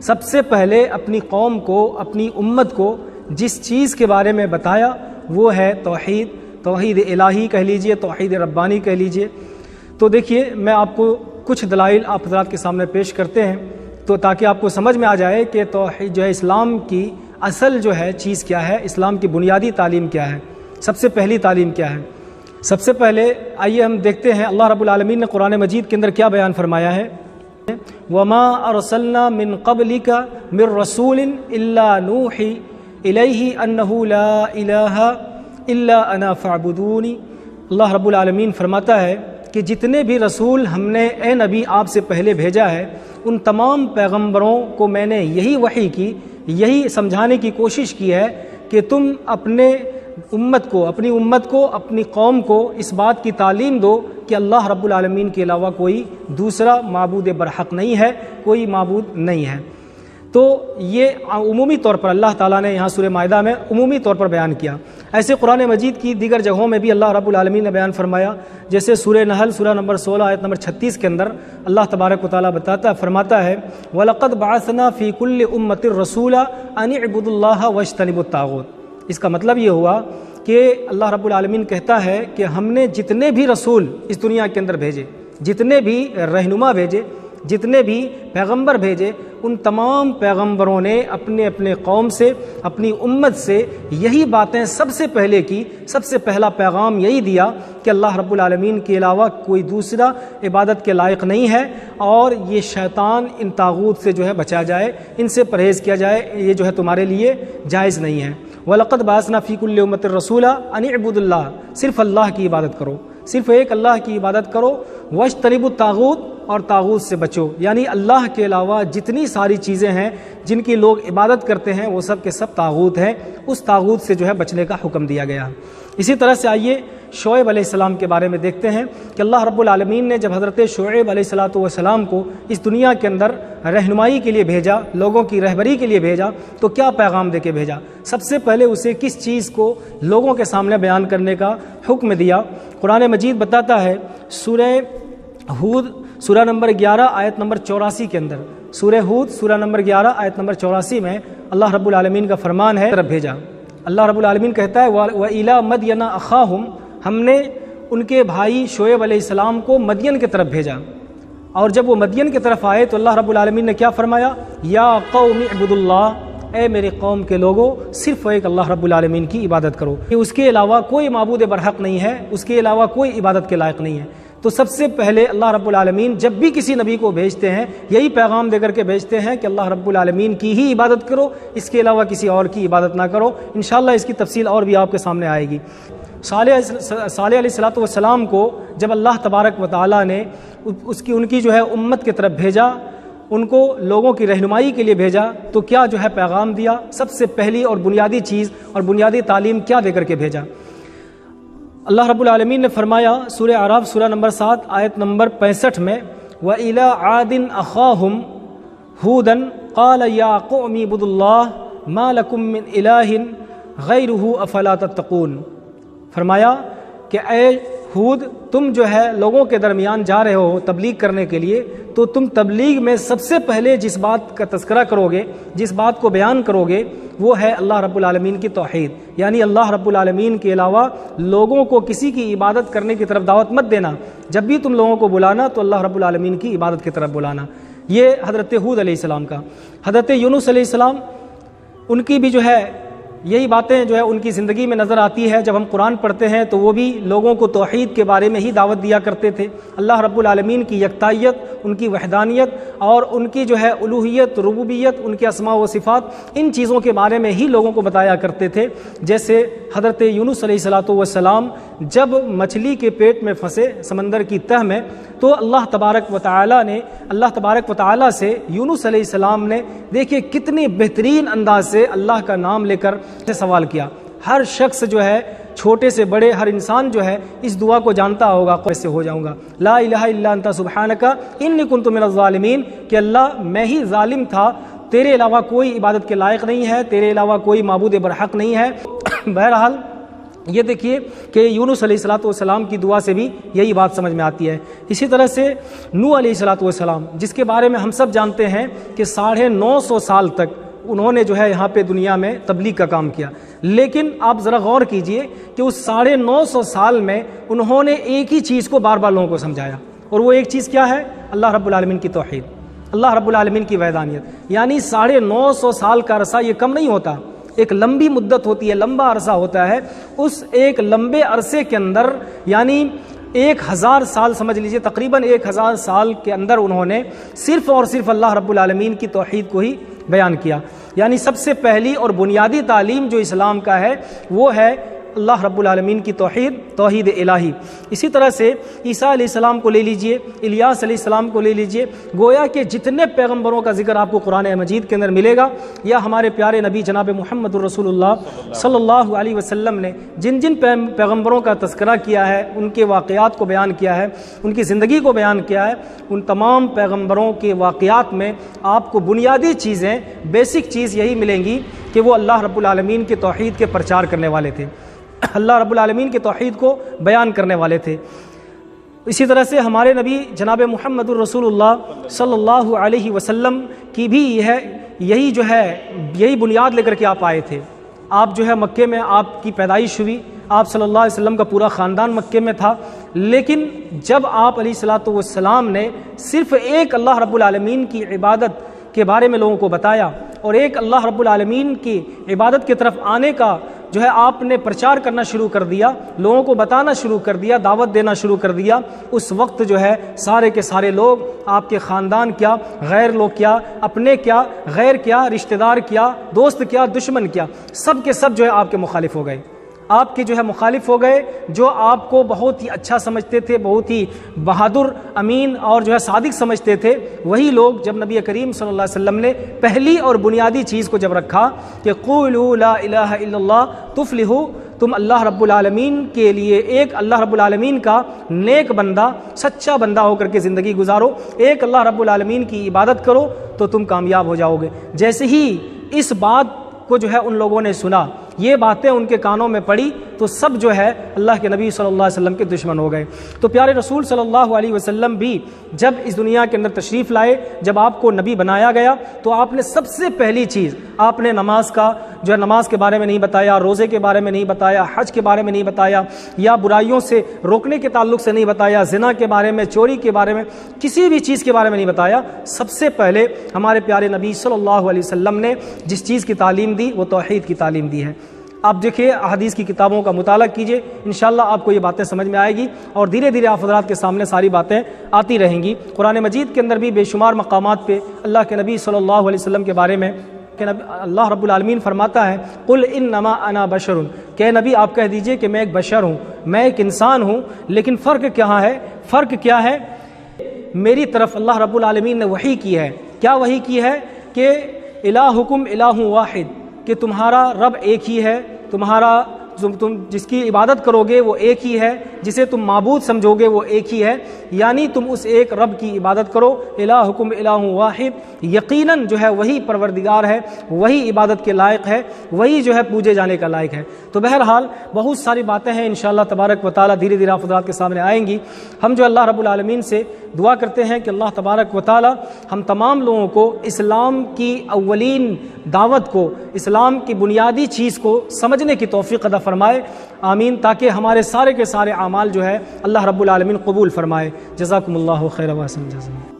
سب سے پہلے اپنی قوم کو، اپنی امت کو جس چیز کے بارے میں بتایا وہ ہے توحید، توحید الہی کہہ لیجئے، توحید ربانی کہہ لیجئے۔ تو دیکھیے میں آپ کو کچھ دلائل آپ حضرات کے سامنے پیش کرتے ہیں تو تاکہ آپ کو سمجھ میں آ جائے کہ توحید جو ہے اسلام کی اصل جو ہے چیز کیا ہے، اسلام کی بنیادی تعلیم کیا ہے، سب سے پہلی تعلیم کیا ہے۔ سب سے پہلے آئیے ہم دیکھتے ہیں اللہ رب العالمین نے قرآن مجید کے اندر کیا بیان فرمایا ہے۔ وَمَا أَرْسَلْنَا مِن قَبْلِكَ مِن رَّسُولٍ إِلَّا نُوحِي إِلَيْهِ أَنَّهُ لَا إِلَٰهَ إِلَّا أَنَا فَاعْبُدُونِ۔ اللہ رب العالمین فرماتا ہے کہ جتنے بھی رسول ہم نے اے نبی آپ سے پہلے بھیجا ہے، ان تمام پیغمبروں کو میں نے یہی وحی کی، یہی سمجھانے کی کوشش کی ہے کہ تم اپنی امت کو اپنی قوم کو اس بات کی تعلیم دو کہ اللہ رب العالمین کے علاوہ کوئی دوسرا معبود برحق نہیں ہے، کوئی معبود نہیں ہے۔ تو یہ عمومی طور پر اللہ تعالیٰ نے یہاں سورہ مائدہ میں عمومی طور پر بیان کیا۔ ایسے قرآن مجید کی دیگر جگہوں میں بھی اللہ رب العالمین نے بیان فرمایا، جیسے سورہ نحل سورہ نمبر 16 آیت نمبر 36 کے اندر اللہ تبارک و تعالیٰ فرماتا ہے وَلَقَدْ بَعَثْنَا فِي كُلِّ أُمَّةٍ رَّسُولًا أَنِ اعْبُدُوا اللَّهَ وَاجْتَنِبُوا الطَّاغُوتَ۔ اس کا مطلب یہ ہوا کہ اللہ رب العالمین کہتا ہے کہ ہم نے جتنے بھی رسول اس دنیا کے اندر بھیجے، جتنے بھی رہنما بھیجے، جتنے بھی پیغمبر بھیجے، ان تمام پیغمبروں نے اپنے اپنے قوم سے، اپنی امت سے یہی باتیں سب سے پہلے کی، سب سے پہلا پیغام یہی دیا کہ اللہ رب العالمین کے علاوہ کوئی دوسرا عبادت کے لائق نہیں ہے، اور یہ شیطان ان طاغوت سے جو ہے بچا جائے، ان سے پرہیز کیا جائے، یہ جو ہے تمہارے لیے جائز نہیں ہے۔ وَلَقَدْ بَعَثْنَا فِي كُلِّ أُمَّةٍ رَّسُولًا أَنِ اعْبُدُوا اللَّهَ، صرف اللہ کی عبادت کرو، صرف ایک اللہ کی عبادت کرو، وَاجْتَنِبُوا الطَّاغُوتَ، اور طاغوت سے بچو، یعنی اللہ کے علاوہ جتنی ساری چیزیں ہیں جن کی لوگ عبادت کرتے ہیں وہ سب کے سب طاغوت ہیں، اس طاغوت سے جو ہے بچنے کا حکم دیا گیا۔ اسی طرح سے آئیے شعیب علیہ السلام کے بارے میں دیکھتے ہیں کہ اللہ رب العالمین نے جب حضرت شعیب علیہ السلام کو اس دنیا کے اندر رہنمائی کے لیے بھیجا، لوگوں کی رہبری کے لیے بھیجا، تو کیا پیغام دے کے بھیجا؟ سب سے پہلے اسے کس چیز کو لوگوں کے سامنے بیان کرنے کا حکم دیا؟ قرآن مجید بتاتا ہے سورہ ہود سورہ نمبر 11 آیت نمبر 84 کے اندر، سورہ ہود سورہ نمبر 11 آیت نمبر 84 میں اللہ رب العالمین کا فرمان ہے، طرف بھیجا۔ اللہ رب العالمین کہتا ہے وَإِلَىٰ مَدْيَنَ أَخَاهُمْ، ہم نے ان کے بھائی شعیب علیہ السلام کو مدین کی طرف بھیجا، اور جب وہ مدین کی طرف آئے تو اللہ رب العالمین نے کیا فرمایا؟ یا قوم اعبدوا اللہ، اے میرے قوم کے لوگوں صرف ایک اللہ رب العالمین کی عبادت کرو، کہ اس کے علاوہ کوئی معبود برحق نہیں ہے، اس کے علاوہ کوئی عبادت کے لائق نہیں ہے۔ تو سب سے پہلے اللہ رب العالمین جب بھی کسی نبی کو بھیجتے ہیں یہی پیغام دے کر کے بھیجتے ہیں کہ اللہ رب العالمین کی ہی عبادت کرو، اس کے علاوہ کسی اور کی عبادت نہ کرو۔ انشاءاللہ اس کی تفصیل اور بھی آپ کے سامنے آئے گی۔ صالح علیہ السلام کو جب اللہ تبارک و تعالیٰ نے ان کی جو ہے امت کی طرف بھیجا، ان کو لوگوں کی رہنمائی کے لیے بھیجا، تو کیا جو ہے پیغام دیا؟ سب سے پہلی اور بنیادی چیز اور بنیادی تعلیم کیا دے کر کے بھیجا؟ اللہ رب العالمین نے فرمایا سورہ اعراف سورہ نمبر 7 آیت نمبر 65 میں وَإِلَىٰ عَادٍ أَخَاهُمْ هُودًا قَالَ يَا قَوْمِ اعْبُدُوا اللَّهَ مَا لَكُم مِّنْ إِلَٰهٍ غَيْرُهُ أَفَلَا تَتَّقُونَ۔ فرمایا کہ اے ہود، تم جو ہے لوگوں کے درمیان جا رہے ہو تبلیغ کرنے کے لیے، تو تم تبلیغ میں سب سے پہلے جس بات کا تذکرہ کرو گے، جس بات کو بیان کرو گے، وہ ہے اللہ رب العالمین کی توحید، یعنی اللہ رب العالمین کے علاوہ لوگوں کو کسی کی عبادت کرنے کی طرف دعوت مت دینا۔ جب بھی تم لوگوں کو بلانا تو اللہ رب العالمین کی عبادت کی طرف بلانا۔ یہ حضرت ہود علیہ السلام کا۔ حضرت یونس علیہ السلام، ان کی بھی جو ہے یہی باتیں جو ہے ان کی زندگی میں نظر آتی ہے۔ جب ہم قرآن پڑھتے ہیں تو وہ بھی لوگوں کو توحید کے بارے میں ہی دعوت دیا کرتے تھے، اللہ رب العالمین کی یکتائیت، ان کی وحدانیت اور ان کی جو ہے الوہیت، ربوبیت، ان کے اسماء و صفات، ان چیزوں کے بارے میں ہی لوگوں کو بتایا کرتے تھے۔ جیسے حضرت یونس علیہ السلام جب مچھلی کے پیٹ میں پھنسے سمندر کی تہ میں، تو اللہ تبارک و تعالیٰ سے یونس علیہ السلام نے دیکھیے کتنی بہترین انداز سے اللہ کا نام لے کر سوال کیا۔ ہر شخص جو ہے، چھوٹے سے بڑے، ہر انسان جو ہے اس دعا کو جانتا ہوگا، کیسے ہو جاؤں گا، لا الہ الا انت سبحانک انی کنت من الظالمین، کہ اللہ میں ہی ظالم تھا، تیرے علاوہ کوئی عبادت کے لائق نہیں ہے، تیرے علاوہ کوئی معبود برحق نہیں ہے۔ بہرحال یہ دیکھیے کہ یونس علیہ الصلوۃ والسلام کی دعا سے بھی یہی بات سمجھ میں آتی ہے۔ اسی طرح سے نوح علیہ الصلوۃ والسلام، جس کے بارے میں ہم سب جانتے ہیں کہ 950 سال تک انہوں نے جو ہے یہاں پہ دنیا میں تبلیغ کا کام کیا، لیکن آپ ذرا غور کیجئے کہ اس 950 سال میں انہوں نے ایک ہی چیز کو بار بار لوگوں کو سمجھایا، اور وہ ایک چیز کیا ہے؟ اللہ رب العالمین کی توحید، اللہ رب العالمین کی وحدانیت۔ یعنی 950 سال کا عرصہ یہ کم نہیں ہوتا، ایک لمبی مدت ہوتی ہے، لمبا عرصہ ہوتا ہے۔ اس ایک لمبے عرصے کے اندر یعنی 1000 سال سمجھ لیجئے، تقریباً 1000 سال کے اندر انہوں نے صرف اور صرف اللہ رب العالمین کی توحید کو ہی بیان کیا۔ یعنی سب سے پہلی اور بنیادی تعلیم جو اسلام کا ہے وہ ہے اللہ رب العالمین کی توحید، توحید الہی۔ اسی طرح سے عیسیٰ علیہ السلام کو لے لیجئے، الیاس علیہ السلام کو لے لیجئے، گویا کہ جتنے پیغمبروں کا ذکر آپ کو قرآن مجید کے اندر ملے گا، یا ہمارے پیارے نبی جناب محمد الرسول اللہ صلی اللہ علیہ وسلم نے جن جن پیغمبروں کا تذکرہ کیا ہے، ان کے واقعات کو بیان کیا ہے، ان کی زندگی کو بیان کیا ہے، ان تمام پیغمبروں کے واقعات میں آپ کو بنیادی چیزیں، بیسک چیز یہی ملیں گی کہ وہ اللہ رب العالمین کے توحید کے پرچار کرنے والے تھے، اللہ رب العالمین کی توحید کو بیان کرنے والے تھے۔ اسی طرح سے ہمارے نبی جناب محمد الرسول اللہ صلی اللہ علیہ وسلم کی بھی یہی بنیاد لے کر کے آپ آئے تھے۔ آپ جو ہے مکے میں آپ کی پیدائش ہوئی، آپ صلی اللہ علیہ وسلم کا پورا خاندان مکے میں تھا، لیکن جب آپ علیہ الصلوۃ والسلام نے صرف ایک اللہ رب العالمین کی عبادت کے بارے میں لوگوں کو بتایا اور ایک اللہ رب العالمین کی عبادت کی طرف آنے کا جو ہے آپ نے پرچار کرنا شروع کر دیا، لوگوں کو بتانا شروع کر دیا، دعوت دینا شروع کر دیا، اس وقت جو ہے سارے کے سارے لوگ، آپ کے خاندان کیا، غیر لوگ کیا، اپنے کیا، غیر کیا، رشتہ دار کیا، دوست کیا، دشمن کیا، سب کے سب جو ہے آپ کے مخالف ہو گئے، آپ کے جو ہے مخالف ہو گئے۔ جو آپ کو بہت ہی اچھا سمجھتے تھے، بہت ہی بہادر، امین اور جو ہے صادق سمجھتے تھے، وہی لوگ جب نبی کریم صلی اللہ علیہ وسلم نے پہلی اور بنیادی چیز کو جب رکھا کہ قولوا لا الہ الا اللہ تفلحوا، تم اللہ رب العالمین کے لیے ایک اللہ رب العالمین کا نیک بندہ، سچا بندہ ہو کر کے زندگی گزارو، ایک اللہ رب العالمین کی عبادت کرو تو تم کامیاب ہو جاؤ گے۔ جیسے ہی اس بات کو جو ہے ان لوگوں نے سنا، یہ باتیں ان کے کانوں میں پڑی، تو سب جو ہے اللہ کے نبی صلی اللہ علیہ وسلم کے دشمن ہو گئے۔ تو پیارے رسول صلی اللہ علیہ وسلم بھی جب اس دنیا کے اندر تشریف لائے، جب آپ کو نبی بنایا گیا، تو آپ نے سب سے پہلی چیز، آپ نے نماز کا جو ہے نماز کے بارے میں نہیں بتایا، روزے کے بارے میں نہیں بتایا، حج کے بارے میں نہیں بتایا، یا برائیوں سے روکنے کے تعلق سے نہیں بتایا، زنا کے بارے میں، چوری کے بارے میں، کسی بھی چیز کے بارے میں نہیں بتایا۔ سب سے پہلے ہمارے پیارے نبی صلی اللہ علیہ وسلم نے جس چیز کی تعلیم دی وہ توحید کی تعلیم دی ہے۔ آپ دیکھیے احادیث کی کتابوں کا مطالعہ کیجئے، انشاءاللہ آپ کو یہ باتیں سمجھ میں آئے گی، اور دھیرے دھیرے آپ حضرات کے سامنے ساری باتیں آتی رہیں گی۔ قرآن مجید کے اندر بھی بے شمار مقامات پہ اللہ کے نبی صلی اللہ علیہ وسلم کے بارے میں کہ اللہ رب العالمین فرماتا ہے قل انما انا بشر، کہ نبی آپ کہہ دیجئے کہ میں ایک بشر ہوں، میں ایک انسان ہوں، لیکن فرق کیا ہے؟ فرق کیا ہے؟ میری طرف اللہ رب العالمین نے وحی کی ہے۔ کیا وحی کی ہے؟ کہ الہکم الہ واحد، کہ تمہارا رب ایک ہی ہے، تمہارا تم جس کی عبادت کرو گے وہ ایک ہی ہے، جسے تم معبود سمجھو گے وہ ایک ہی ہے، یعنی تم اس ایک رب کی عبادت کرو۔ الہکم الہ واحد، یقیناً جو ہے وہی پروردگار ہے، وہی عبادت کے لائق ہے، وہی جو ہے پوجے جانے کا لائق ہے۔ تو بہرحال بہت ساری باتیں ہیں انشاءاللہ تبارک و تعالیٰ، دھیرے دھیرے آپ حضرات کے سامنے آئیں گی۔ ہم جو اللہ رب العالمین سے دعا کرتے ہیں کہ اللہ تبارک و تعالیٰ ہم تمام لوگوں کو اسلام کی اولین دعوت کو، اسلام کی بنیادی چیز کو سمجھنے کی توفیق عطا فرمائے، آمین، تاکہ ہمارے سارے کے سارے اعمال جو ہے اللہ رب العالمین قبول فرمائے۔ جزاکم اللہ خیر و احسن جزاء۔